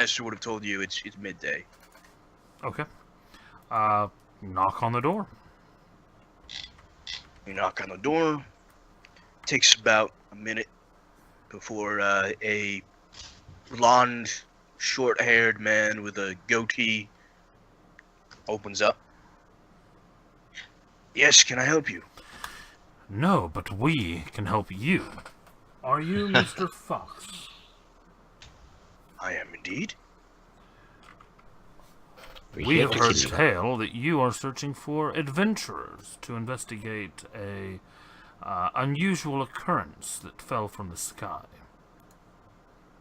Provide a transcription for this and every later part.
Chester would have told you it's midday. Okay. Knock on the door. You knock on the door. Takes about a minute before a blonde, short-haired man with a goatee opens up. Yes, can I help you? No, but we can help you. Are you Mr. Fox? I am indeed. We have heard tale that you are searching for adventurers to investigate a unusual occurrence that fell from the sky.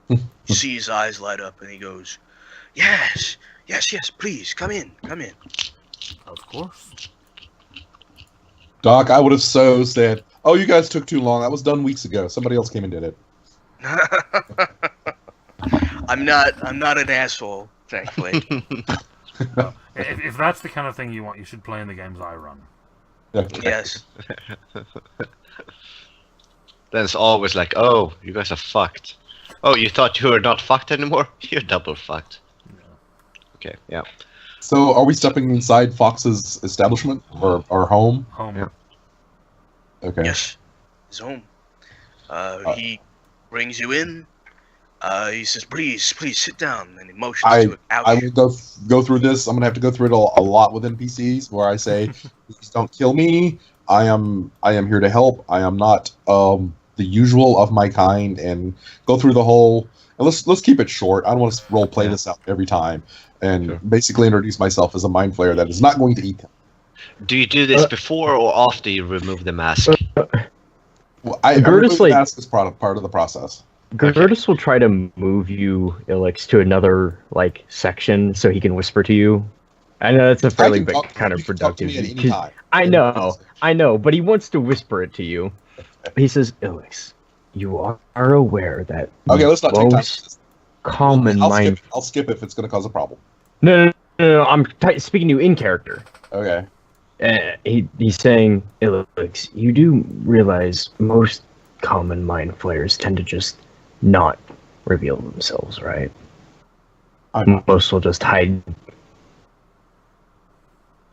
You see his eyes light up, and he goes, yes, please, come in. Of course. Doc, I would have said, oh, you guys took too long. That was done weeks ago. Somebody else came and did it. I'm not an asshole, thankfully. If that's the kind of thing you want, you should play in the games I run. Yes. Then it's always like, oh, you guys are fucked. Oh, you thought you were not fucked anymore? You're double fucked. Yeah. Okay, yeah. So, are we stepping inside Fox's establishment or home? Home. Yeah. Okay. Yes, his home. He brings you in. He says, please sit down, and he motions to a couch. I will go through this. I'm going to have to go through it a lot with NPCs, where I say, please don't kill me. I am here to help. I am not the usual of my kind, and go through the whole... And let's keep it short. I don't want to role play this out every time, and basically introduce myself as a mind flayer that is not going to eat him. Do you do this before or after you remove the mask? Well, I remove the mask is part of the process. Gertis will try to move you, Ilix, to another section so he can whisper to you. I know that's a fairly big kind of productive. I know, but he wants to whisper it to you. He says, Ilix, you are aware that let's not take time. Common mind. I'll skip if it's going to cause a problem. No. I'm speaking to you in character. Okay. He's saying, Ilix, you do realize most common mind flayers tend to just not reveal themselves, right? Most will just hide.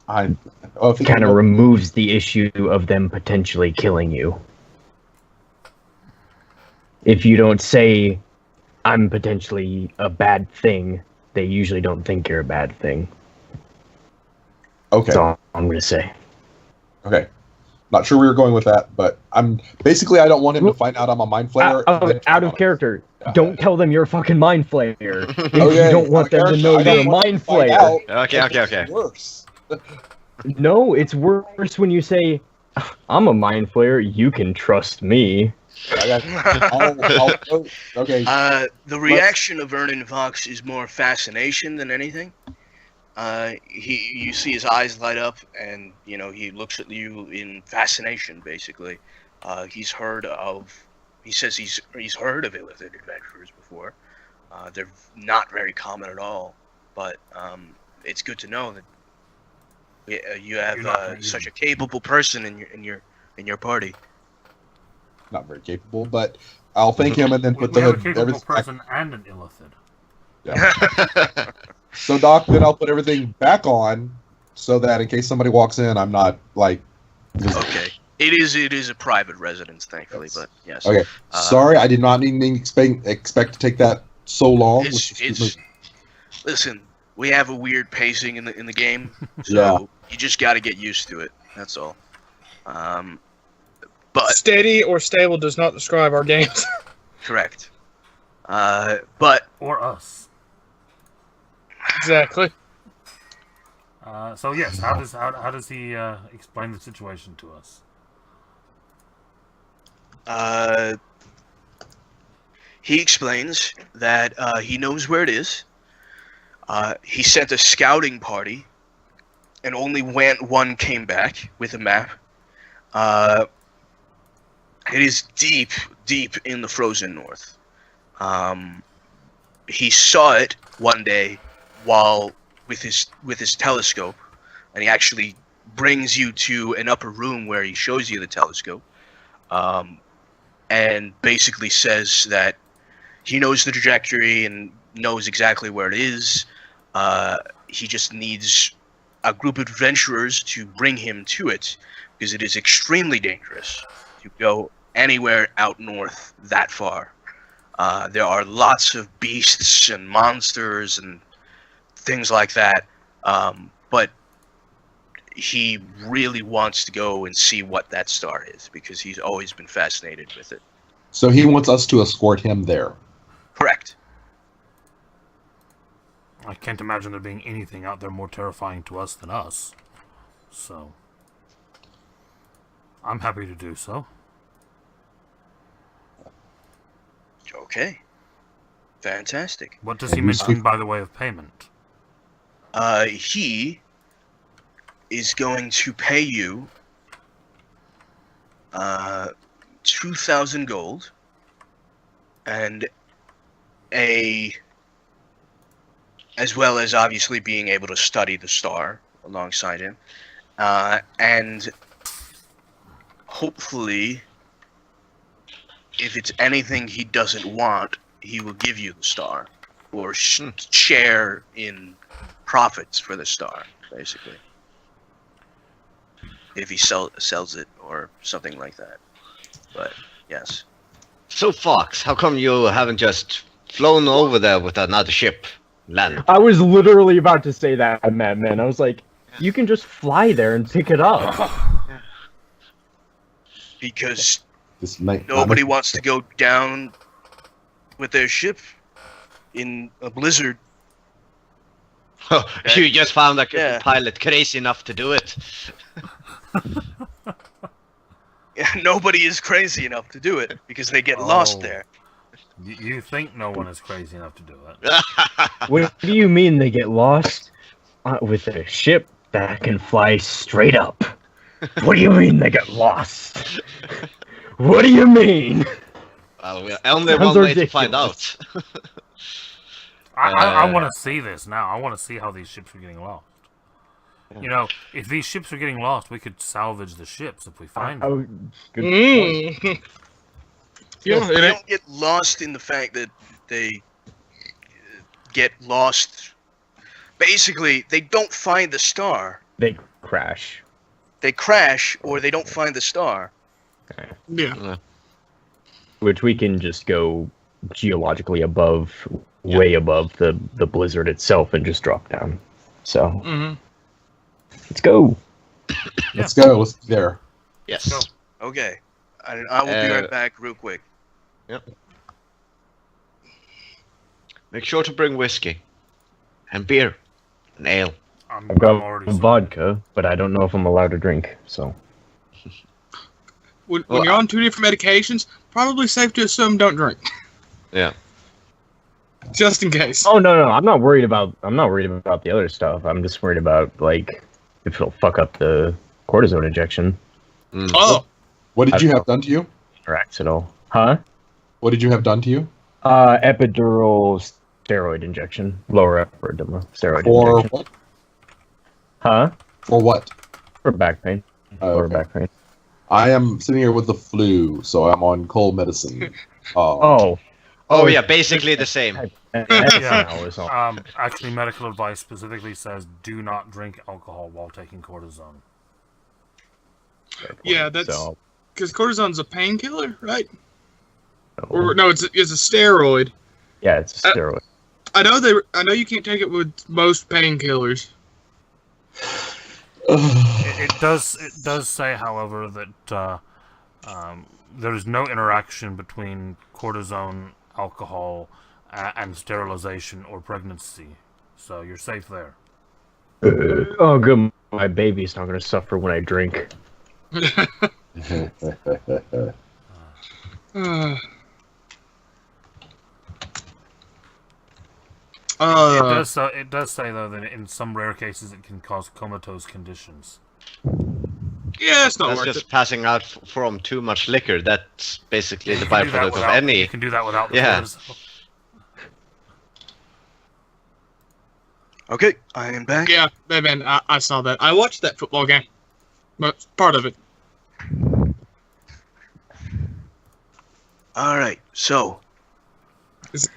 Kind of removes the issue of them potentially killing you. If you don't say, I'm potentially a bad thing, they usually don't think you're a bad thing. Okay. That's all I'm going to say. Okay. Not sure where you're going with that, but I don't want him to find out I'm a mind flayer. Out of character. Don't tell them you're a fucking mind flayer. If you don't want them to know you're a mind flayer. Okay. Worse. No, it's worse when you say, I'm a mind flayer, you can trust me. Okay. The reaction of Vernon Fox is more fascination than anything. You see his eyes light up, and he looks at you in fascination. Basically, he says he's heard of illicit adventurers before. They're not very common at all, but it's good to know that you have such a capable person in your party. Not very capable, but I'll thank him and then put we have a capable person and an illicit. Yeah. So, Doc, then I'll put everything back on so that in case somebody walks in, I'm not Okay. It is a private residence, thankfully, but yes. Okay. Sorry, I did not even expect to take that so long. Listen, we have a weird pacing in the game, so you just got to get used to it. That's all. But steady or stable does not describe our games. Correct. But or us. Exactly. So yes, how does he explain the situation to us? He explains that he knows where it is. He sent a scouting party, and only one came back with a map. It is deep in the frozen north. He saw it one day while with his telescope, and he actually brings you to an upper room where he shows you the telescope, and basically says that he knows the trajectory and knows exactly where it is. He just needs a group of adventurers to bring him to it, because it is extremely dangerous to go anywhere out north that far. There are lots of beasts and monsters and things like that, but he really wants to go and see what that star is, because he's always been fascinated with it. So he wants us to escort him there. Correct. I can't imagine there being anything out there more terrifying to us than us. So, I'm happy to do so. Okay. Fantastic. What does he mention by the way of payment? He is going to pay you 2,000 gold and as well as obviously being able to study the star alongside him, and hopefully, if it's anything he doesn't want, he will give you the star or share in profits for the star, basically. If he sells it or something like that. But, yes. So, Fox, how come you haven't just flown over there with another ship? Land. I was literally about to say that, man. I was like, you can just fly there and pick it up. Because nobody wants to go down with their ship in a blizzard. You just found a pilot crazy enough to do it. Yeah, nobody is crazy enough to do it because they get lost there. You think no one is crazy enough to do it? What do you mean they get lost with a ship that can fly straight up? What do you mean they get lost? What do you mean? Well, we're only one way to find out. I want to see this now. I want to see how these ships are getting lost. You know, if these ships are getting lost, we could salvage the ships if we find them. Good point. They don't get lost in the fact that they get lost. Basically, they don't find the star. They crash. They crash, or they don't find the star. Okay. Yeah. Which we can just go geologically above, way above the blizzard itself and just drop down. So, let's go. Let's go. Let's be there. Yes. Go. Okay. I will be right back real quick. Yep. Make sure to bring whiskey. And beer. And ale. I've got vodka, but I don't know if I'm allowed to drink, so. When you're on 2 different medications, probably safe to assume don't drink. Yeah. Just in case. Oh no, I'm not worried about the other stuff. I'm just worried about like if it'll fuck up the cortisone injection. Oh. What did you have done to you? Interacts at all. Huh? What did you have done to you? Epidural steroid injection. Lower epidural steroid For injection. what? Huh? For what? For back pain. Lower back pain. I am sitting here with the flu, so I'm on cold medicine. Oh yeah, basically the same. Actually, medical advice specifically says do not drink alcohol while taking cortisone. Yeah, that's because cortisone's a painkiller, right? Or no, it's a steroid. Yeah, it's a steroid. I know you can't take it with most painkillers. It does say, however, that there's no interaction between cortisone, alcohol, and sterilization or pregnancy, so you're safe there. Oh, good. My baby's not going to suffer when I drink. It does say though that in some rare cases it can cause comatose conditions. Yeah, it's not That's worth just it. passing out from too much liquor. That's basically the byproduct of any. You can do that without the cortisone. Okay, I am back. Yeah, man, I saw that. I watched that football game. But part of it. Alright, so Is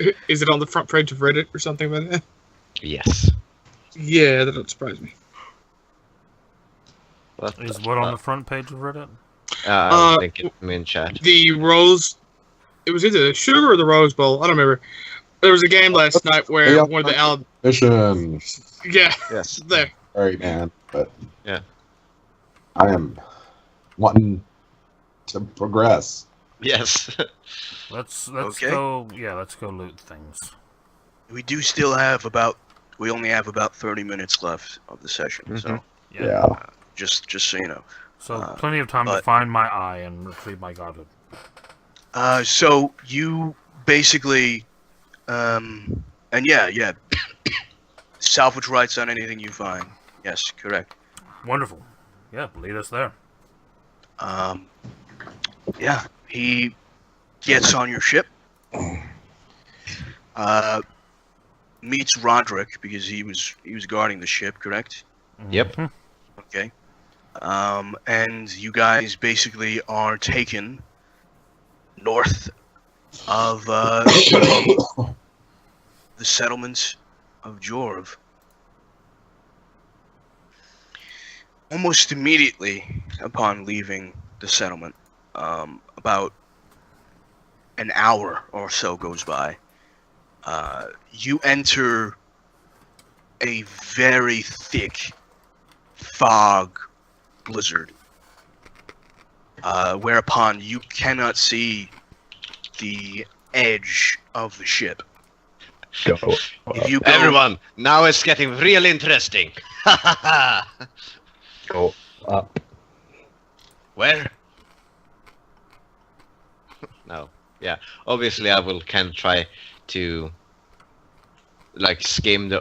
it on the front page of Reddit or something like that? Yes. Yeah, that don't surprise me. Is what on the front page of Reddit? I don't think it's in chat. The Rose... It was either the Sugar or the Rose Bowl. I don't remember. There was a game last night where one of the Mission. Yeah, Yes. there. Sorry, man, but Yeah. I am wanting to progress. Yes. Let's Okay. go. Yeah, let's go loot things. We only have about 30 minutes left of the session, so Yeah. just so you know. So plenty of time to find my eye and retrieve my goblet. So you basically, and yeah, salvage rights on anything you find. Yes, correct. Wonderful. Yeah, lead us there. Yeah, he gets on your ship. Meets Roderick because he was guarding the ship, correct? Yep. Mhm. Okay. And you guys basically are taken north of the settlements of Jorv. Almost immediately upon leaving the settlement, about an hour or so goes by. You enter a very thick fog blizzard, whereupon you cannot see the edge of the ship. Go. If you go, Everyone, now it's getting real interesting. Go up. Where? No. Yeah. Obviously, I will kind of try to like skim the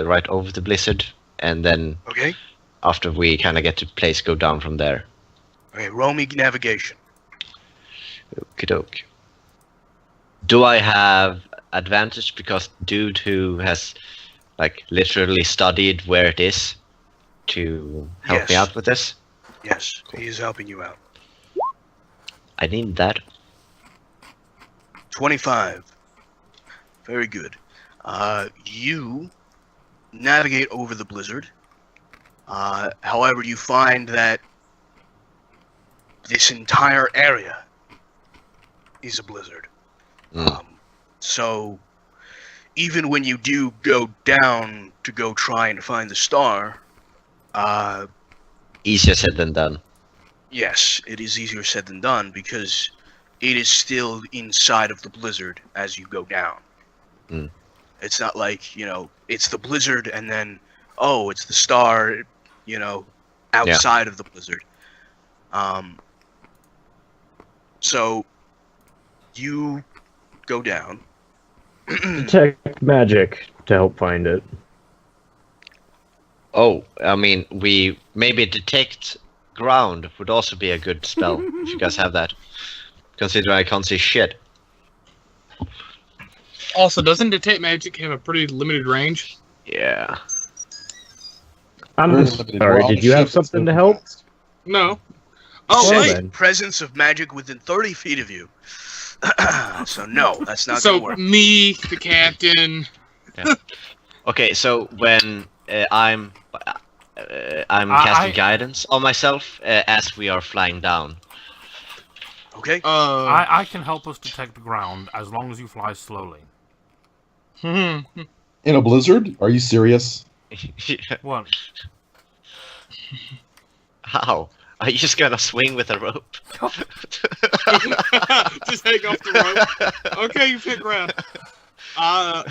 right over the blizzard, and then okay, after we kind of get to place, go down from there. okay, roll me navigation. Okey-doke. Do I have advantage because dude who has like literally studied where it is to help me Yes. out with this? Yes, he is helping you out. I need that. 25. Very good. You navigate over the blizzard. However, you find that this entire area is a blizzard. Mm. So, even when you do go down to go try and find the star, Easier said than done. yes, it is easier said than done because it is still inside of the blizzard as you go down. Mm. It's not like, it's the blizzard and then, oh, it's the star, outside of the blizzard. So, you go down. Detect magic to help find it. Oh, I mean, we maybe detect ground would also be a good spell if you guys have that. Considering I can't see shit. Also, doesn't Detect Magic have a pretty limited range? Yeah. I'm Very limited. We're sorry, on did the you have ship, it's something so to help? fast. No. Oh, Well wait. then. Presence of magic within 30 feet of you. So no, that's not So, gonna work. me, the captain... Okay, so when I'm casting guidance on myself as we are flying down. Okay? I can help us detect ground as long as you fly slowly. In a blizzard? Are you serious? What? How? Are you just gonna swing with a rope? Just hang off the rope. Okay, you pick ground. I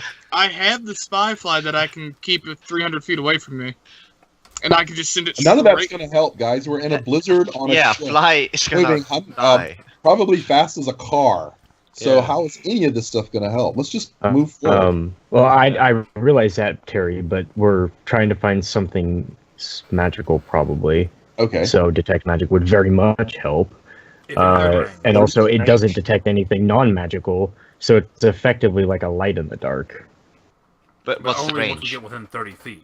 have the spy fly that I can keep it 300 feet away from me. And I can just send it None of that's straight- going to help, guys. We're in a blizzard on a Yeah, ship, fly is gonna moving die. probably fast as a car. So Yeah. how is any of this stuff going to help? Let's just move forward. Well, I realize that, Terry, but we're trying to find something magical, probably. Okay. So detect magic would very much help. If it had range. And also, it Range. doesn't detect anything non-magical, so it's effectively like a light in the dark. But But what's the only once we range? get within 30 feet.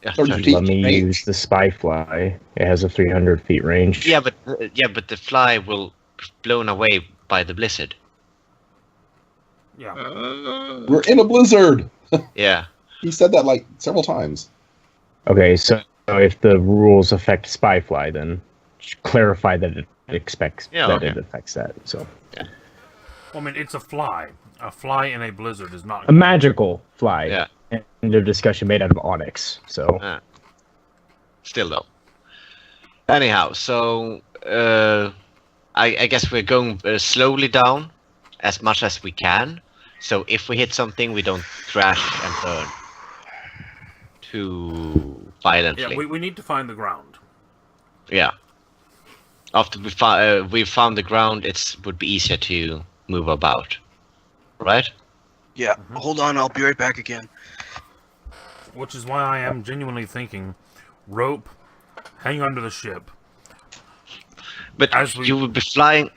Yeah, 30 sorry. feet. Let me range. use the spy fly. It has a 300 feet range. Yeah, but the fly will be blown away by the blizzard. Yeah. We're in a blizzard. Yeah. He said that like several times. Okay, so if the rules affect Spyfly, then clarify that it affects that. So. Well, I mean, it's a fly. A fly in a blizzard is not A magical fly. Yeah. And a discussion made out of onyx. So. Still though. Anyhow, so I guess we're going slowly down as much as we can. So if we hit something, we don't crash and burn too violently. Yeah, we need to find the ground. Yeah. After we found the ground, it would be easier to move about. Right? Yeah. Hold on, I'll be right back again. Which is why I am genuinely thinking rope, hang onto the ship. But you will be flying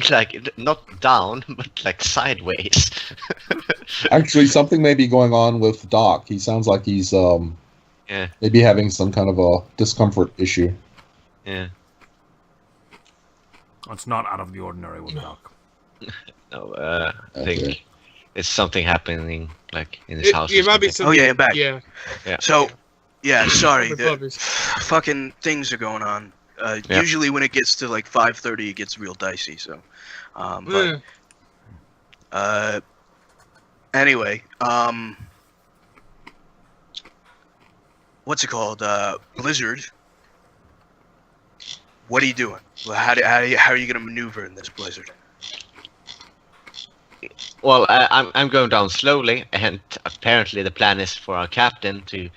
like not down, but like sideways. Actually, something may be going on with Doc. He sounds like he's maybe having some kind of a discomfort issue. Yeah. It's not out of the ordinary with Doc. No, I think it's something happening like in his house. It might be something. Oh yeah, I'm back. Yeah. So, yeah, sorry. With The puppies. fucking things are going on. Usually when it gets to like 5:30, it gets real dicey. So, anyway, what's it called? Blizzard. What are you doing? How are you gonna maneuver in this blizzard? Well, I'm going down slowly, and apparently the plan is for our captain to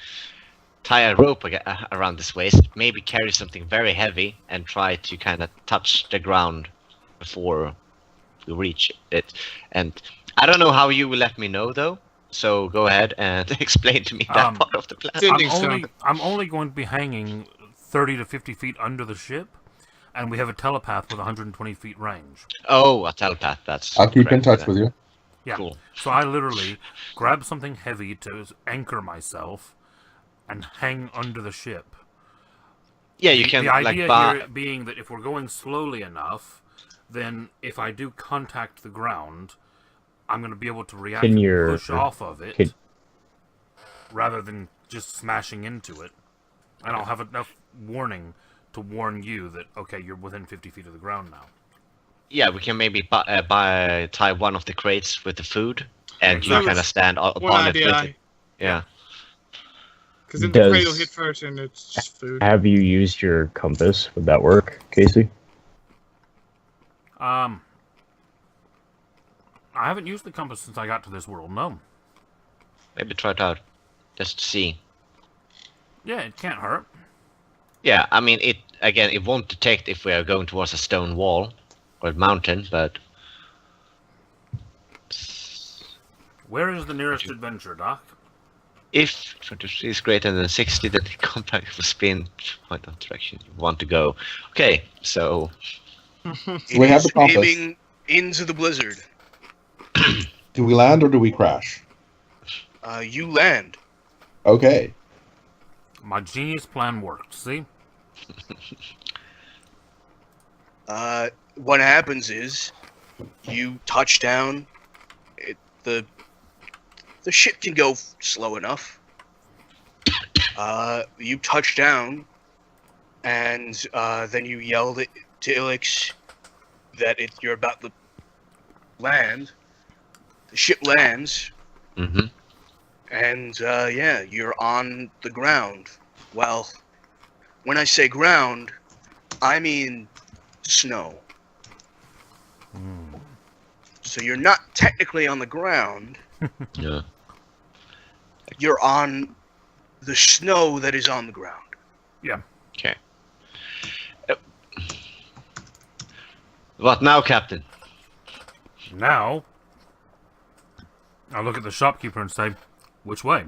tie a rope around his waist, maybe carry something very heavy, and try to kind of touch the ground before we reach it. And I don't know how you will let me know, though. So go ahead and explain to me that part of the plan. I'm only going to be hanging 30 to 50 feet under the ship, and we have a telepath with 120 feet range. Oh, a telepath. I'll keep in touch with you. Yeah. Cool. So I literally grab something heavy to anchor myself and hang under the ship. Yeah, you can. The idea here being that if we're going slowly enough, then if I do contact the ground, I'm going to be able to react and push off of it rather than just smashing into it. And I'll have enough warning to warn you that, okay, you're within 50 feet of the ground now. Yeah, we can maybe tie one of the crates with the food, and you kind of stand upon it with it. Yeah. Because then the crate will hit first, and it's just food. Have you used your compass? Would that work, Casey? I haven't used the compass since I got to this world, no. Maybe try it out, just to see. Yeah, it can't hurt. Yeah, I mean, it won't detect if we are going towards a stone wall or a mountain, but... Where is the nearest adventure, Doc? If 23 is greater than 60, then the compact will spin point of direction you want to go. Okay, so... We have the compass. Aiming into the blizzard. Do we land or do we crash? You land. Okay. My genius plan worked, see? What happens is, you touch down, the ship can go slow enough. You touch down, and then you yell to Ilix that you're about to land. The ship lands, and you're on the ground. Well, when I say ground, I mean snow. So you're not technically on the ground. Yeah. You're on the snow that is on the ground. Yeah. Okay. What now, Captain? Now, I look at the shopkeeper and say, which way?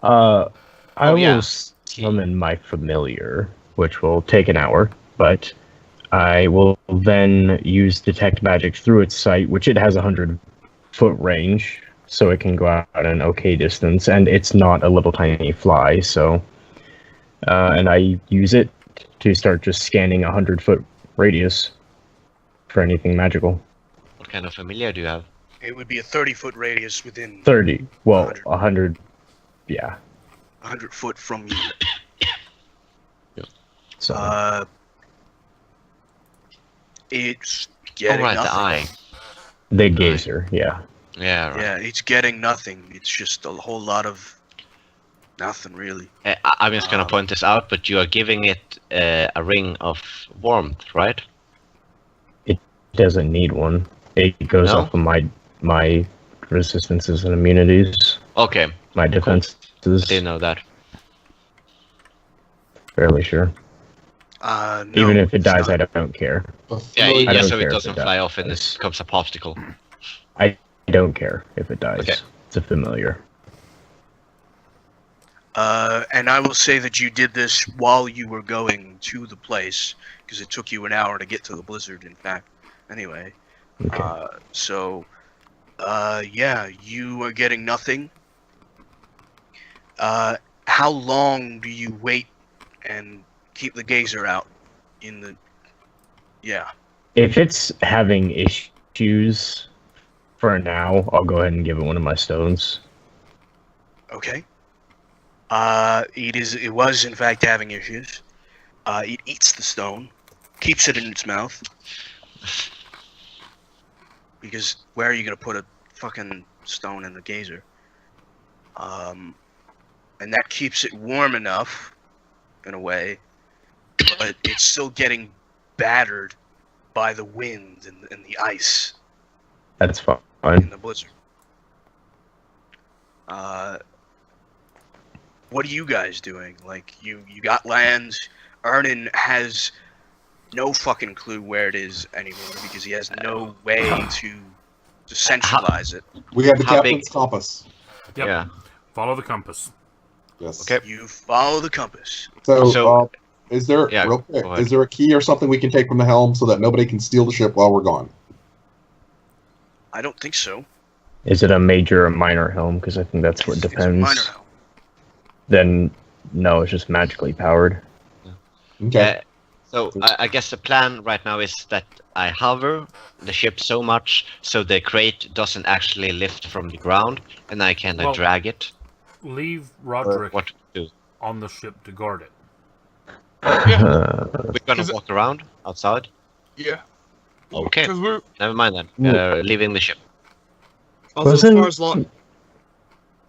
I will summon my familiar, which will take an hour, but I will then use detect magic through its sight, which it has 100-foot range, so it can go out an okay distance, and it's not a little tiny fly, so and I use it to start just scanning 100-foot radius for anything magical. What kind of familiar do you have? It would be a 30-foot radius within 30. Well, 100. 100. Yeah. 100 foot from you. So It's getting the nothing. eye. the gazer. Yeah. Yeah, right. Yeah, it's getting nothing. It's just a whole lot of nothing, really. I'm just gonna point this out, but you are giving it a ring of warmth, right? It doesn't need one. It goes No? off of my resistances and immunities. Okay, My defenses. I didn't know that. Fairly sure. No, Even if it it's dies, not. I don't care. Yeah, I don't so care it if doesn't it fly off and dies. it becomes a popsicle. I don't care if it dies. Okay. It's a familiar. And I will say that you did this while you were going to the place, because it took you an hour to get to the blizzard, in fact. Anyway, Okay. yeah, you are getting nothing. How long do you wait and keep the gazer out in the... Yeah. If it's having issues for now, I'll go ahead and give it one of my stones. Okay. It was in fact having issues. It eats the stone, keeps it in its mouth. Because where are you gonna put a fucking stone in the gazer? And that keeps it warm enough, in a way, but it's still getting battered by the wind and the ice That's in fine. the blizzard. What are you guys doing? Like, you got lands. Ernan has no fucking clue where it is anymore because he has no way to centralize it. We have the How captain's big- compass. Yep. Yeah. Follow the compass. Yes. Okay. You follow the compass. So, So- is there Yeah, real quick? go ahead. Is there a key or something we can take from the helm so that nobody can steal the ship while we're gone? I don't think so. Is it a major or minor helm? Because I think that's what It's a depends. minor helm. Then no, it's just magically powered. Okay. So I guess the plan right now is that I hover the ship so much so the crate doesn't actually lift from the ground, and I can Well- drag it. Leave Roderick What to do? on the ship to guard it. We're gonna Is it- walk around outside. Yeah. Okay. Because we're Never mind then. Leaving the ship. also Wasn't- as far as law.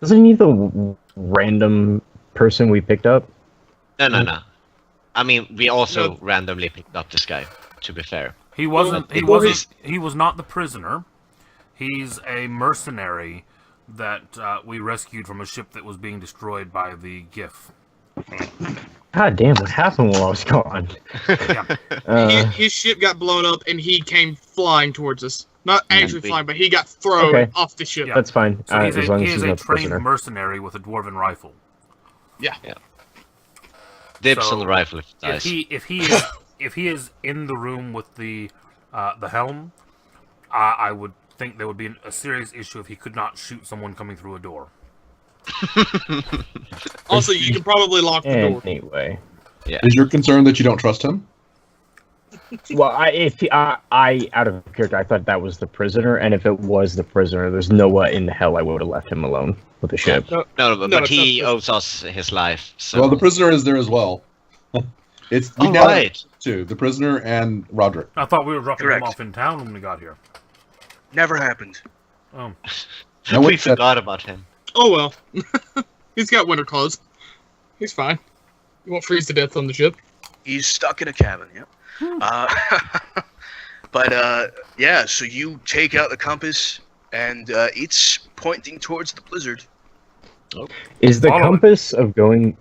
Isn't he the random person we picked up? No. I mean, we also No. randomly picked up this guy. To be fair. He wasn't. He Well, wasn't. He was not the prisoner. He's a mercenary that we rescued from a ship that was being destroyed by the GIF. God damn, what happened while I was gone? Yeah. His ship got blown up and he came flying towards us. Not actually we- flying, but he got thrown Okay. off the ship. Yeah. That's fine. So he's as long he as is he's a not the trained prisoner. mercenary with a dwarven rifle. Dibs So, on the rifle if it If dies. if he is in the room with the helm, I would think there would be a serious issue if he could not shoot someone coming through a door. Also, you can probably lock the door. Anyway. Is your concern that you don't trust him? Well, I out of character, I thought that was the prisoner, and if it was the prisoner, there's no way in the hell I would have left him alone with the ship. No, but No, it's he not- owes us his life. So. Well, the prisoner is there as well. It's we All now right. two, the prisoner and Roderick. I thought we were dropping Correct. him off in town when we got here. Never happened. Oh, No we one said- forgot about him. Oh well. He's got winter clothes. He's fine. He won't freeze to death on the ship. He's stuck in a cabin, yep. Yeah, so you take out the compass, and it's pointing towards the blizzard. Is the Follow it. compass of going?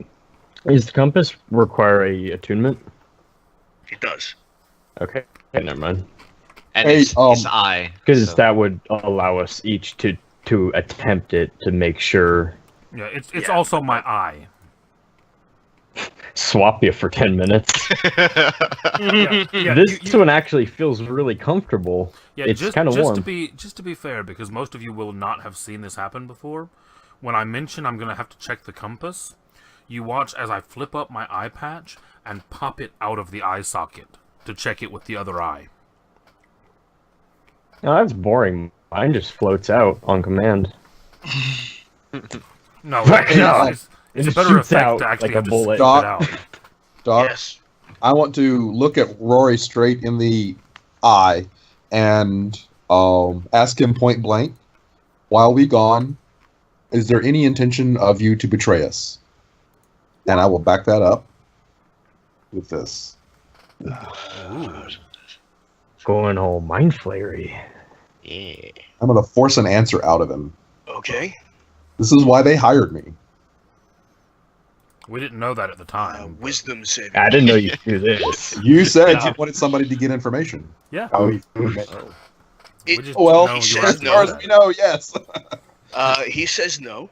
Is the compass require a attunement? It does. Okay, never mind. And Hey, his eye. Because so- that would allow us each to attempt it to make sure. yeah. It's Yeah. also my eye. Swap you for 10 minutes. Yeah, yeah. This one actually feels really comfortable. Yeah, It's just kinda just warm. to be fair, because most of you will not have seen this happen before. When I mention I'm going to have to check the compass, You watch as I flip up my eye patch and pop it out of the eye socket to check it with the other eye. No, that's boring. Mine just floats out on command. No, It it's a just better shoots effect out to actually like a have to bullet. scoop it out. Doc, Yes. I want to look at Rory straight in the eye and ask him point blank, while we gone, is there any intention of you to betray us? And I will back that up with this. Ooh. Going all mind flayery. Yeah. I'm going to force an answer out of him. Okay. This is why they hired me. We didn't know that at the time. Wisdom saving. I didn't know you could do this. You said Yeah. you wanted somebody to get information. Yeah. Oh, We It- just well, know he you says as already far know as we that. know, yes. He says no,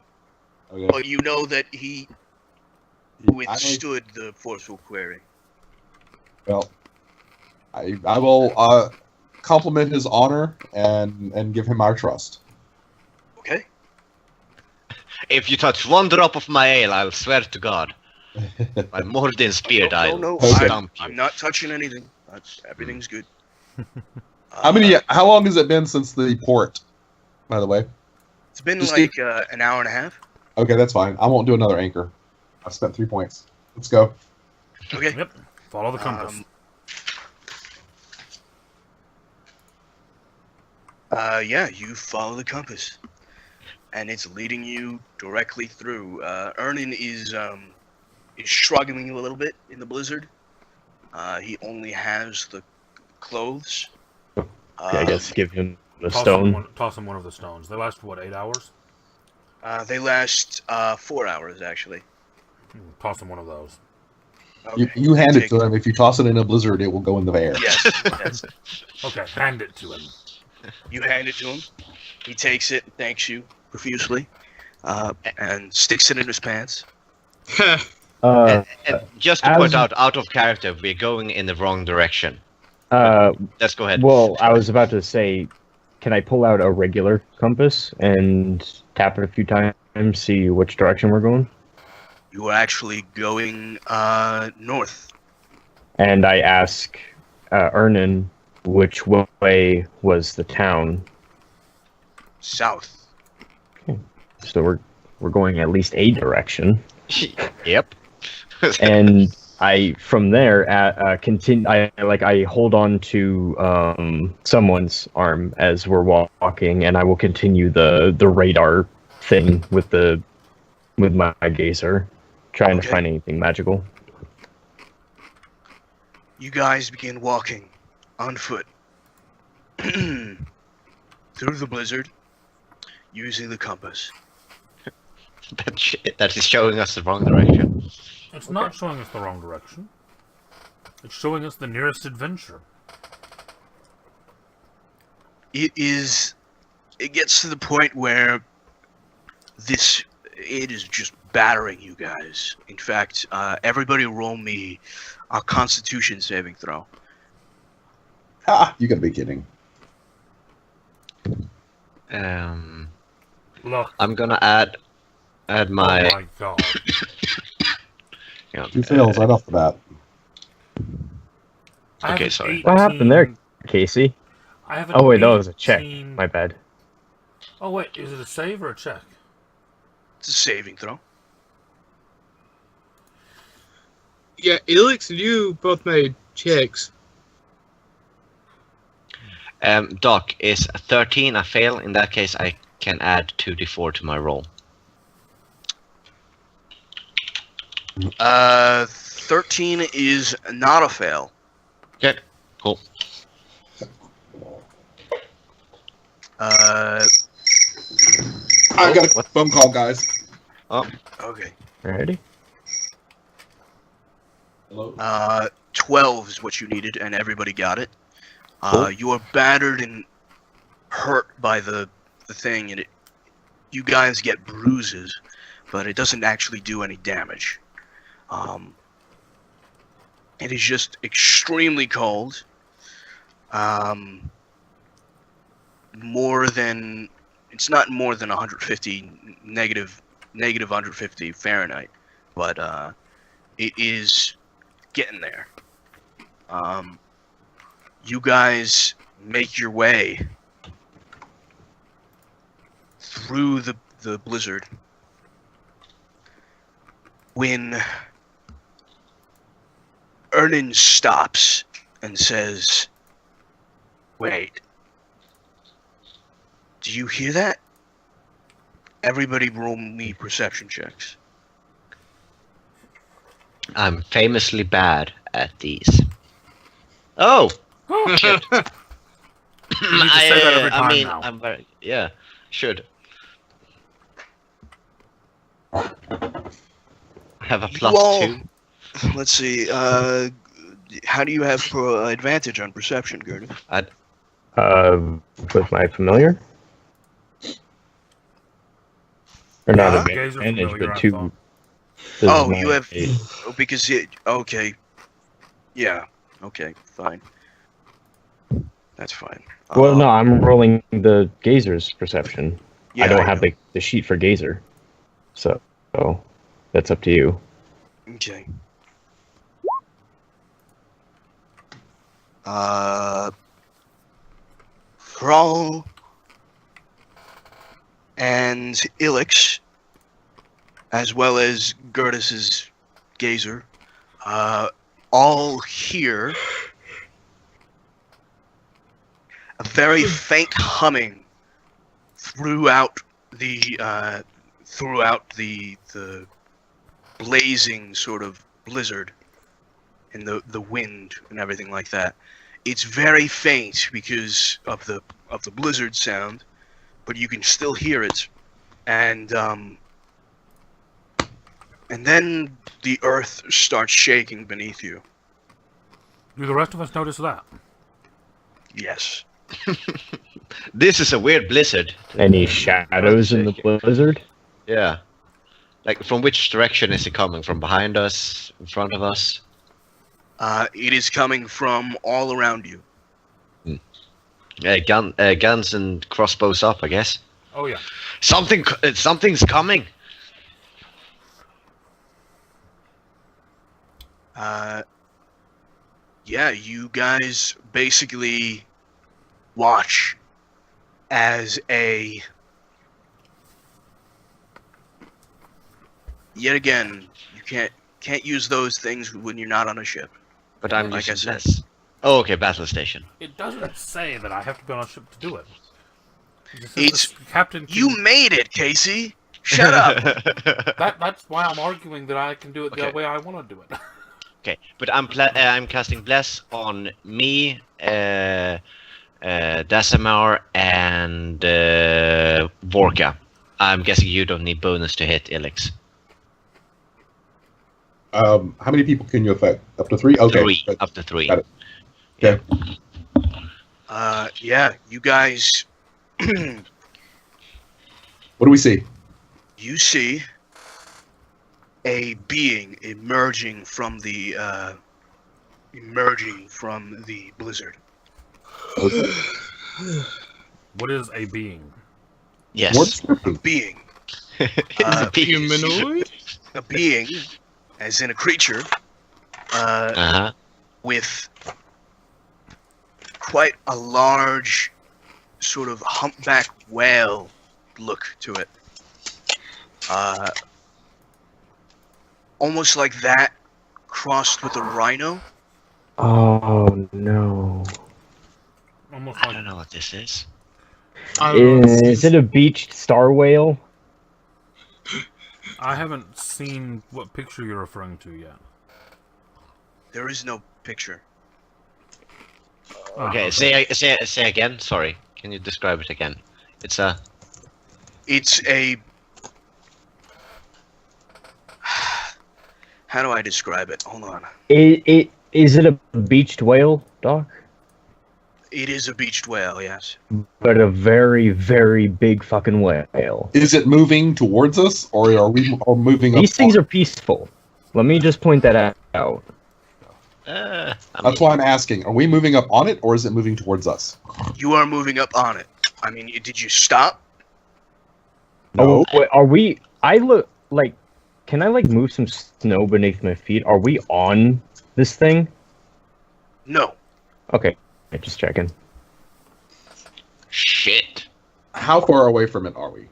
Okay. but you know that he withstood the forceful query. Well, I will compliment his honor and give him our trust. Okay. If you touch one drop of my ale, I'll swear to God. My Mordin's beard, I'll No, Okay. stomp you. I'm not touching anything. Everything's good. How long has it been since the port, by the way? It's been Just like an hour and a half. Okay, that's fine. I won't do another anchor. I've spent 3 points. Let's go. Okay. Yep. Follow the compass. Yeah, you follow the compass, and it's leading you directly through. Ernan is struggling a little bit in the blizzard. He only has the clothes. I guess give him the Toss stone. him one of the stones. They last, what, 8 hours? They last 4 hours actually. Toss him one of those. You hand it Take to him. If you toss it in a blizzard, it will go in the air. Yes, yes. Okay, hand it to him. You hand it to him. He takes it, thanks you profusely, and sticks it in his pants. Uh, And just to as- point out of character, we're going in the wrong direction. Let's go ahead. well, I was about to say, can I pull out a regular compass and tap it a few times, see which direction we're going? You are actually going north. And I ask Ernan which way was the town. South. So we're going at least a direction. Yep. And I from there continue. I hold on to someone's arm as we're walking, and I will continue the radar thing with my gazer, trying to Okay. find anything magical. You guys begin walking on foot through the blizzard using the compass. That is showing us the wrong direction. It's not showing us the wrong direction. It's showing us the nearest adventure. It gets to the point where it is just battering you guys. In fact, everybody roll me a Constitution saving throw. Ah, you gotta be kidding. Look. I'm gonna add my. Oh my god. Yeah, 2 fails right off the bat. I have Okay, an sorry. What happened there, 18 Casey? I have an Oh wait, that was a check. 18 My bad. Oh wait, is it a save or a check? It's a saving throw. Yeah, Elix and you both made checks. Doc, is 13 a fail? In that case, I can add 2d4 to my roll. 13 is not a fail. Okay, cool. Uh, I got a What? phone call, guys. okay. Alrighty. Hello? 12 is what you needed, and everybody got it. Cool. You are battered and hurt by the thing, and you guys get bruises, but it doesn't actually do any damage. It is just extremely cold. It's not more than 150 negative 150 Fahrenheit. but it is getting there. You guys make your way through the blizzard when Ernan stops and says, "Wait, do you hear that? Everybody roll me perception checks." I'm famously bad at these. Oh! Shit. You need to say that every time now. I'm very... Yeah, should. I have a +2. Let's see, how do you have advantage on perception, Gerda? With my familiar? Or not Gazer advantage, familiar, but I 2. thought. Oh, you have... because it... Okay. Yeah. Okay, fine. That's fine. Well, no, I'm rolling the Gazer's perception. Yeah, I don't have the sheet for Gazer. So, that's up to you. Okay. Thrall and Ilix, as well as Gertis's Gazer, all hear a very faint humming throughout the blazing sort of blizzard and the wind and everything like that. It's very faint because of the blizzard sound, but you can still hear it, and then the earth starts shaking beneath you. Do the rest of us notice that? Yes. This is a weird blizzard. Any shadows in the blizzard? Yeah. Like, from which direction is it coming? From behind us? In front of us? It is coming from all around you. Guns and crossbows up, I guess. Oh yeah. Something's coming. Yeah, you guys basically watch as yet again, you can't use those things when you're not on a ship. But I'm Like I using said. this. Oh, okay, battle station. It doesn't say that I have to be on a ship to do it. It's the captain. You made it, Casey. Shut up. That's why I'm arguing that I can do it the Okay. way I want to do it. Okay, but I'm casting Bless on me, Decimar, and Vorka. I'm guessing you don't need bonus to hit Ilix. How many people can you affect? Up to 3? Okay. 3, good. up to 3. Got it. Okay. Yeah, you guys, What do we see? you see a being emerging from the blizzard. What is a being? Yes. What's A being. It's a beast. Humanoid? A being, as in a creature, Uh-huh. with quite a large, sort of humpback whale look to it. Almost like that, crossed with a rhino. Oh no! Almost I like don't know what this is. I don't know. Is it a beached star whale? I haven't seen what picture you're referring to yet. There is no picture. Oh, Okay, say again. Sorry. Can you describe it again? It's a... It's a... How do I describe it? Hold on. Is it a beached whale, Doc? It is a beached whale, yes. But a very, very big fucking whale. Is it moving towards us, or are we moving? These up things on- are peaceful. Let me just point that out. That's why I'm asking. Are we moving up on it, or is it moving towards us? You are moving up on it. I mean, did you stop? No. Oh, wait, are we? I look like can I like move some snow beneath my feet? Are we on this thing? No. Okay, just checking. Shit. How far away from it are we?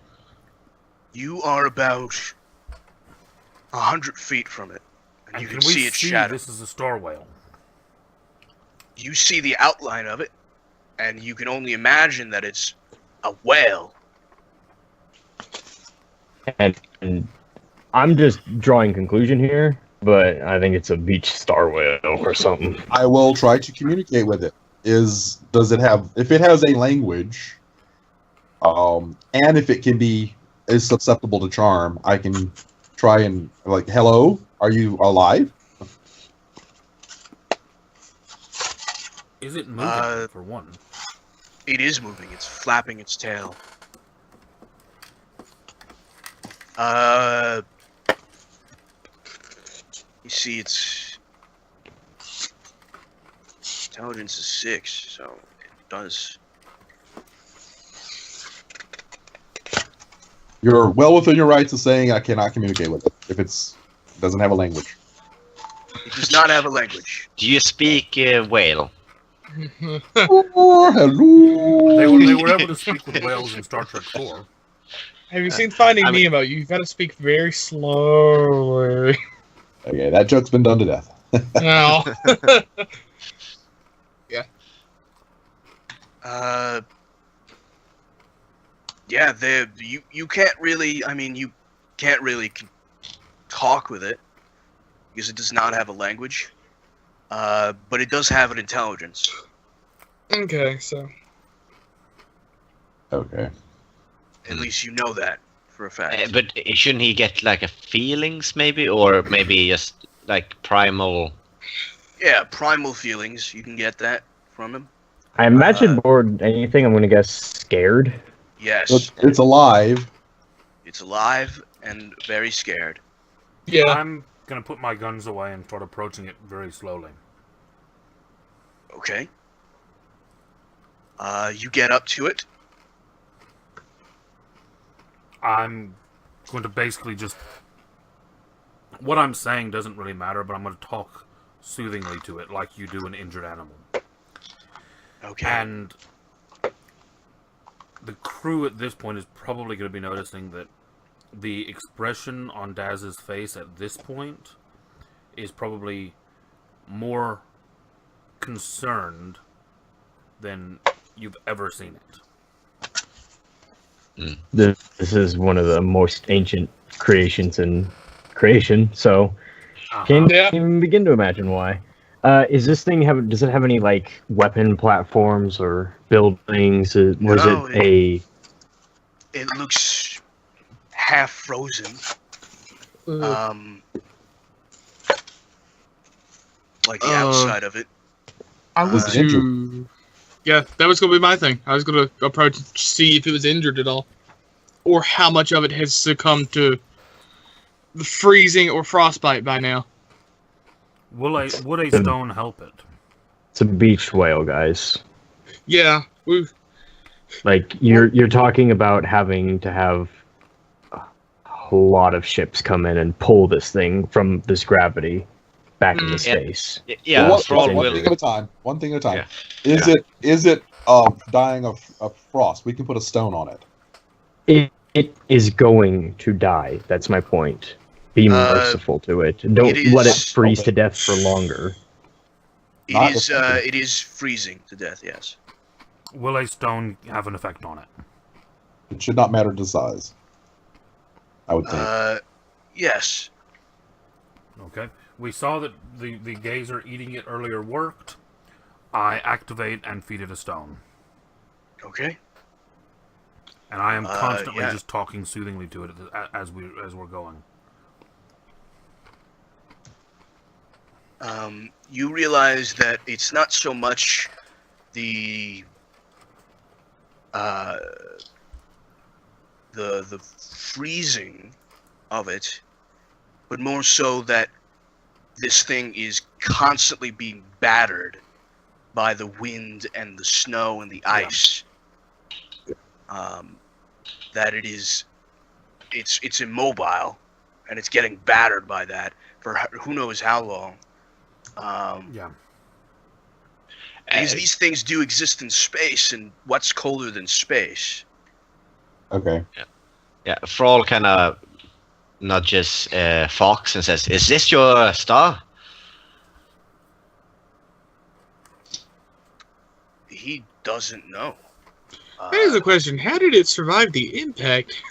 You are about 100 feet from it, and And you can can we see its shadow. this is a star whale? You see the outline of it, and you can only imagine that it's a whale. And I'm just drawing conclusion here, but I think it's a beach star whale or something. I will try to communicate with it. Does it have, if it has a language, and if it is susceptible to charm, I can try and like, hello, are you alive? Is it moving, for one? It is moving. It's flapping its tail. You see, its intelligence is 6, so it does. You're well within your rights of saying I cannot communicate with it if it doesn't have a language. It does not have a language. Do you speak whale? Oh, hello. They were able to speak with whales in Star Trek 4. Have you seen Finding I mean- Nemo? You gotta speak very slowly. Okay, that joke's been done to death. No. Yeah, you can't really. I mean, you can't really talk with it because it does not have a language. But it does have an intelligence. Okay, so Okay. At least you know that for a fact. But shouldn't he get like a feelings maybe, or maybe just like primal? Yeah, primal feelings. You can get that from him. I imagine more than anything, I'm gonna guess scared. Yes, It's alive. it's alive and very scared. yeah. I'm gonna put my guns away and start approaching it very slowly. Okay. You get up to it. I'm going to basically just... What I'm saying doesn't really matter, but I'm going to talk soothingly to it, like you do an injured animal. Okay. And the crew at this point is probably going to be noticing that the expression on Daz's face at this point is probably more concerned than you've ever seen it. This is one of the most ancient creations in creation, so can't even begin to imagine why. Is this thing does it have any like weapon platforms or buildings? It looks half frozen. Like the outside of it. I was Yeah, that was gonna be my thing. I was gonna approach to see if it was injured at all, or how much of it has succumbed to the freezing or frostbite by now. Would a stone help it? It's a beach whale, guys. Yeah, Like you're talking about having to have a lot of ships come in and pull this thing from this gravity back into space. Yeah, Well, Thrall one will. thing at a time. One thing at a time. Yeah. Is it dying of frost? We can put a stone on it. It is going to die. That's my point. Be merciful to it. Don't let it freeze to death for longer. It is freezing to death, yes. Will a stone have an effect on it? It should not matter to size, I would think. Yes. Okay. We saw that the gazer eating it earlier worked. I activate and feed it a stone. Okay. And I am constantly just talking soothingly to it as we're going. You realize that it's not so much the freezing of it, but more so that this thing is constantly being battered by the wind and the snow and the ice. That it's immobile, and it's getting battered by that for who knows how long. Yeah. Because these things do exist in space, and what's colder than space? Okay. Yeah, Thrall kind of nudges Fox and says, "Is this your star?" He doesn't know. Here's the question: how did it survive the impact?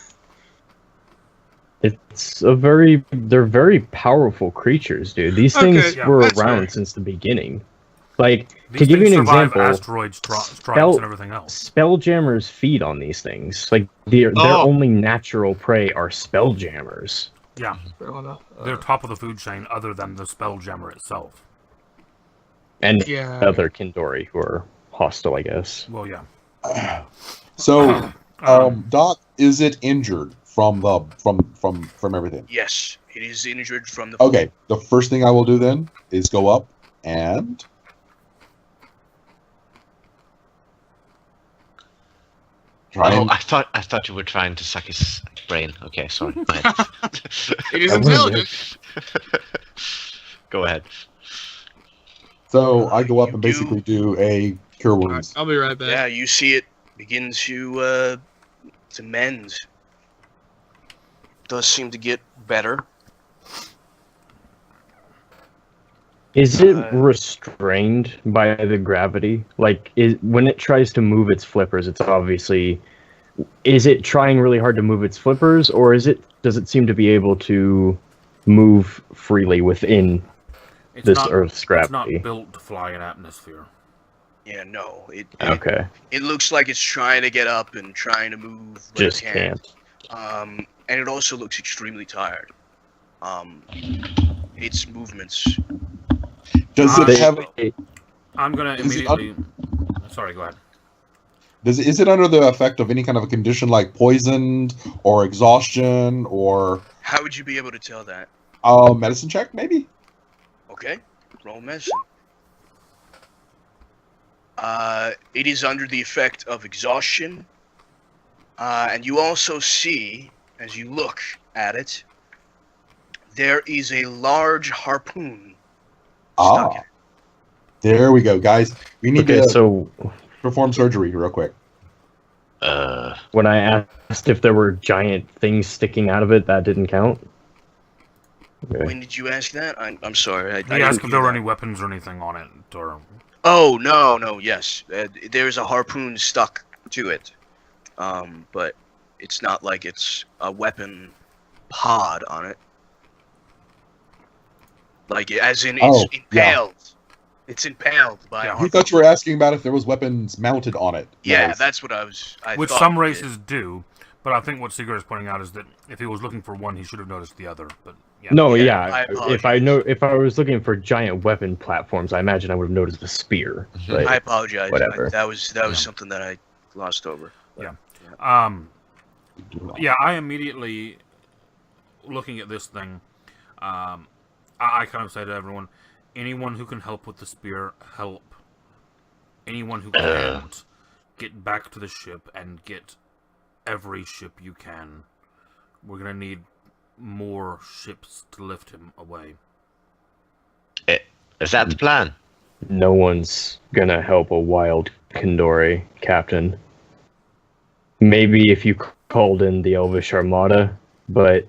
They're very powerful creatures, dude. These things Okay, were that's around right. since the beginning. Like, These to give you things an survive example, asteroids, strikes, and everything else. Spelljammers feed on these things. Like, their Oh. only natural prey are Spelljammers. Yeah, they're top of the food chain other than the Spelljammer itself. And Yeah. other Kindori who are hostile, I guess. Well, yeah. So, Doc, is it injured from everything? Yes, it is injured from the. Okay, the first thing I will do then is go up and try Oh, and. I thought you were trying to suck his brain. Okay, sorry. Go ahead. It is intelligent. Go ahead. So I go up You and do- basically do a cure Alright, wounds. I'll be right back. Yeah, you see it begin to mend. Does seem to get better. Is it restrained by the gravity? Like, when it tries to move its flippers, it's obviously... Is it trying really hard to move its flippers, or does it seem to be able to move freely within Earth's gravity? It's not built to fly in atmosphere. Yeah, no. Okay. It looks like it's trying to get up and trying to move, but Just it can't. And it also looks extremely tired. Its movements. Does it have? I'm gonna Is it immediately. Sorry, go ahead. Is it under the effect of any kind of a condition like poisoned or exhaustion or How would you be able to tell that? medicine check maybe? Okay, roll medicine. It is under the effect of exhaustion, and you also see, as you look at it, there is a large harpoon stuck in it. There we go, guys. We need Okay, to so perform surgery real quick. when I asked if there were giant things sticking out of it, that didn't count? Okay. When did you ask that? I'm sorry. I He didn't asked if hear there were that. any weapons or anything on it, or Oh, no, yes. There's a harpoon stuck to it. But it's not like it's a weapon pod on it. Like, as in, it's impaled. It's impaled by a Yeah. harpoon. You thought you were asking about if there was weapons mounted on it. Yeah, Nice. that's what which thought some you did. races do. But I think what Sigurd is pointing out is that if he was looking for one, he should have noticed the other. But yeah. No, Yeah, yeah. I If I was looking for giant weapon platforms, I imagine I would have noticed the spear. But I apologize. whatever. That was something that I glossed over. But, Yeah, I immediately, looking at this thing, I kind of say to everyone, anyone who can help with the spear, help. Anyone who can't, get back to the ship and get every ship you can. We're going to need more ships to lift him away. Is that the plan? no one's gonna help a wild Kindori, Captain. Maybe if you called in the Elvish Armada, but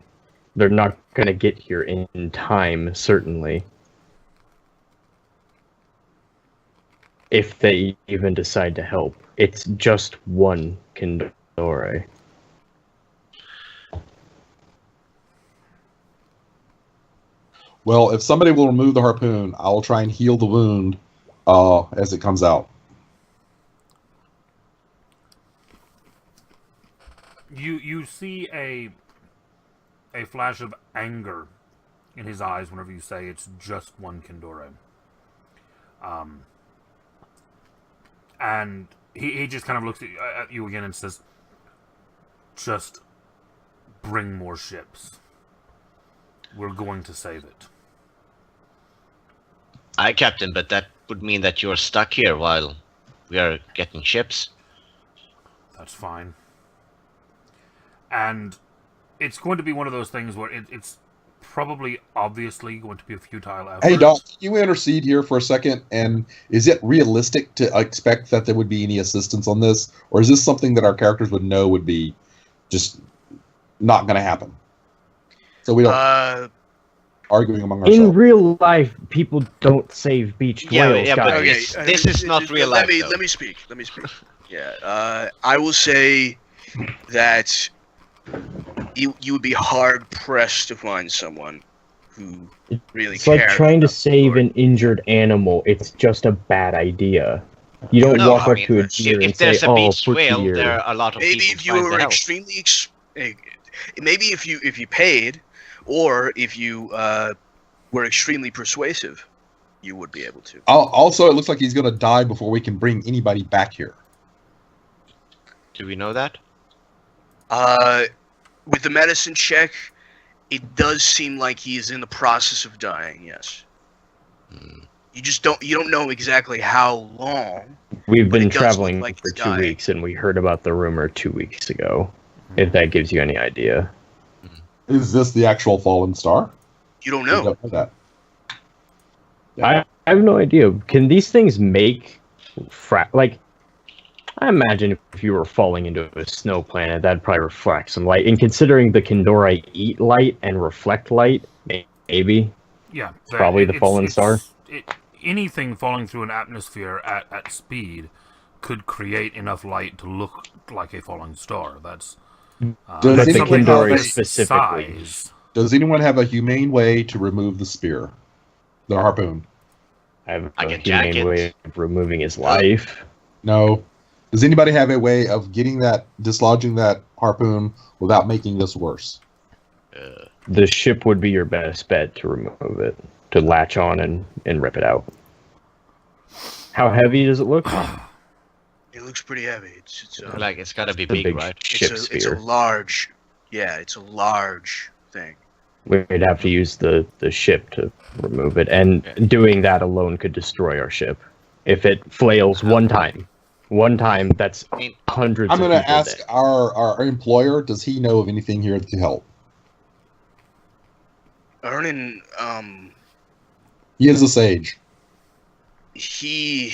they're not gonna get here in time, certainly. If they even decide to help. It's just one Kindori. Well, if somebody will remove the harpoon, I'll try and heal the wound as it comes out. You see a flash of anger in his eyes whenever you say it's just one Kindore. And he just kind of looks at you again and says, just bring more ships. We're going to save it. Aye, Captain, but that would mean that you're stuck here while we are getting ships. That's fine. And it's going to be one of those things where probably obviously going to be a futile effort. Hey, Doc, can you intercede here for a second? And is it realistic to expect that there would be any assistance on this? Or is this something that our characters would know would be just not going to happen? So we don't arguing among ourselves. In real life, people don't save beached whales, but guys. Okay, this is not real life. Let me speak. Yeah, I will say that you would be hard pressed to find someone who really It's cared like trying to about the save story. an injured animal. It's just a bad idea. You don't walk up to a deer and if there's say, a "Oh, beached put whale, deer." there are a lot of Maybe people if you find the were help. extremely, maybe if you paid, or if you were extremely persuasive, you would be able to. Also, it looks like he's going to die before we can bring anybody back here. Do we know that? With the medicine check, it does seem like he is in the process of dying. Yes. You just don't know exactly how long. We've but been it does traveling look like for he's 2 dying. weeks, and we heard about the rumor 2 weeks ago. If that gives you any idea. Is this the actual fallen star? You don't We know. don't know that. I have no idea. Can these things make I imagine if you were falling into a snow planet, that'd probably reflect some light. And considering the Kindori eat light and reflect light, maybe. Yeah, Probably the fallen star. Anything falling through an atmosphere at speed could create enough light to look like a falling star. That's Does But the anyone Kindori have specifically. Does anyone have a humane way to remove the spear? The harpoon? I have I a can jack humane it. way of removing his life. No. Does anybody have a way of dislodging that harpoon without making this worse? The ship would be your best bet to remove it, to latch on and rip it out. How heavy does it look? It looks pretty heavy. It's Like it's gotta be The big, big right? ship it's spear. a large. Yeah, it's a large thing. We'd have to use the ship to remove it, and doing that alone could destroy our ship. If it flails one time, that's I mean, hundreds I'm of going to people ask dead. our employer, does he know of anything here to help? Ernan, He is a sage. he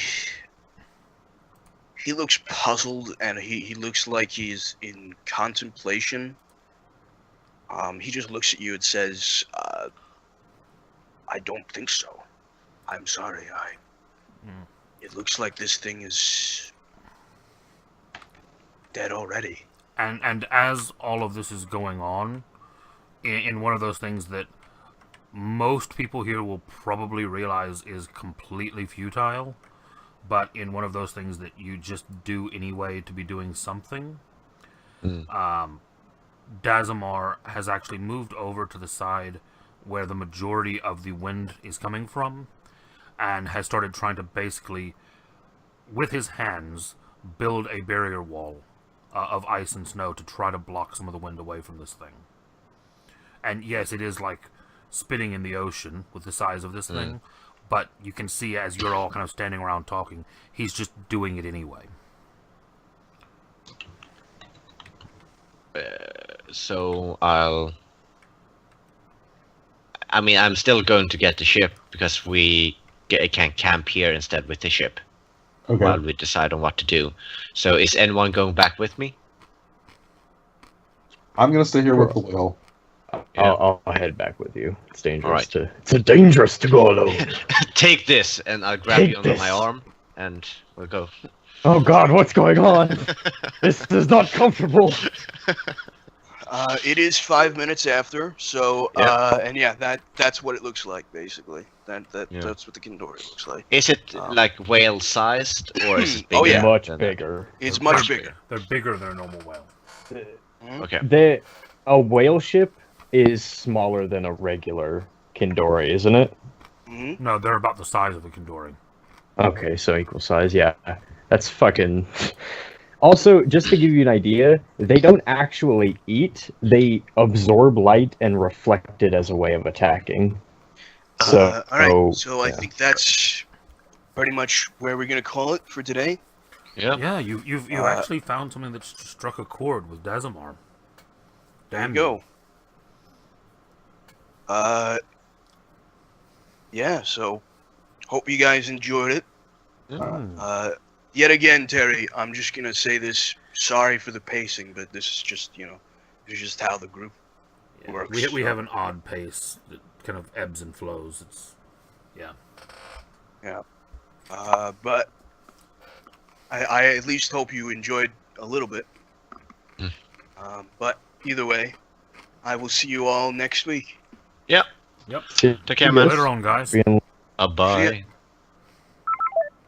looks puzzled, and he looks like he's in contemplation. He just looks at you and says, I don't think so. I'm sorry, it looks like this thing is dead already. And as all of this is going on, in one of those things that most people here will probably realize is completely futile, but in one of those things that you just do anyway to be doing something, Dazamar has actually moved over to the side where the majority of the wind is coming from, and has started trying to basically, with his hands, build a barrier wall of ice and snow to try to block some of the wind away from this thing. And yes, it is like spitting in the ocean with the size of this thing, but you can see as you're all kind of standing around talking, he's just doing it anyway. So I'm still going to get the ship because we can camp here instead with the ship while we decide on what to do. So is anyone going back with me? I'm going to stay here with the whale. I'll head back with you. It's dangerous Alright. It's dangerous to go alone. Take this, and I'll grab Take you under this. my arm, and we'll go. Oh God, what's going on? This is not comfortable. It is 5 minutes after, so and yeah, that's what it looks like basically. That's what the Kindori looks like. Is it like whale sized, or is it bigger? Oh, yeah. Much than- bigger. It's much bigger. They're bigger than a normal whale. Okay. A whale ship is smaller than a regular Kindori, isn't it? Mm-hmm. No, they're about the size of a Kindori. Okay, so equal size, yeah. That's fucking... Also, just to give you an idea, they don't actually eat, they absorb light and reflect it as a way of attacking. So, all right. So I yeah. think that's pretty much where we're gonna call it for today. Yeah. Yeah, you've actually found something that struck a chord with Dazamar. There Damn you go. Yeah, so hope you guys enjoyed it. Mm. Yet again, Terry, I'm just gonna say this. Sorry for the pacing, but this is just, this is just how the group works. We so. have an odd pace that kind of ebbs and flows. Yeah. But I at least hope you enjoyed a little bit. But either way, I will see you all next week. Yep. Yep. Take care, man. Later on, guys. Bye.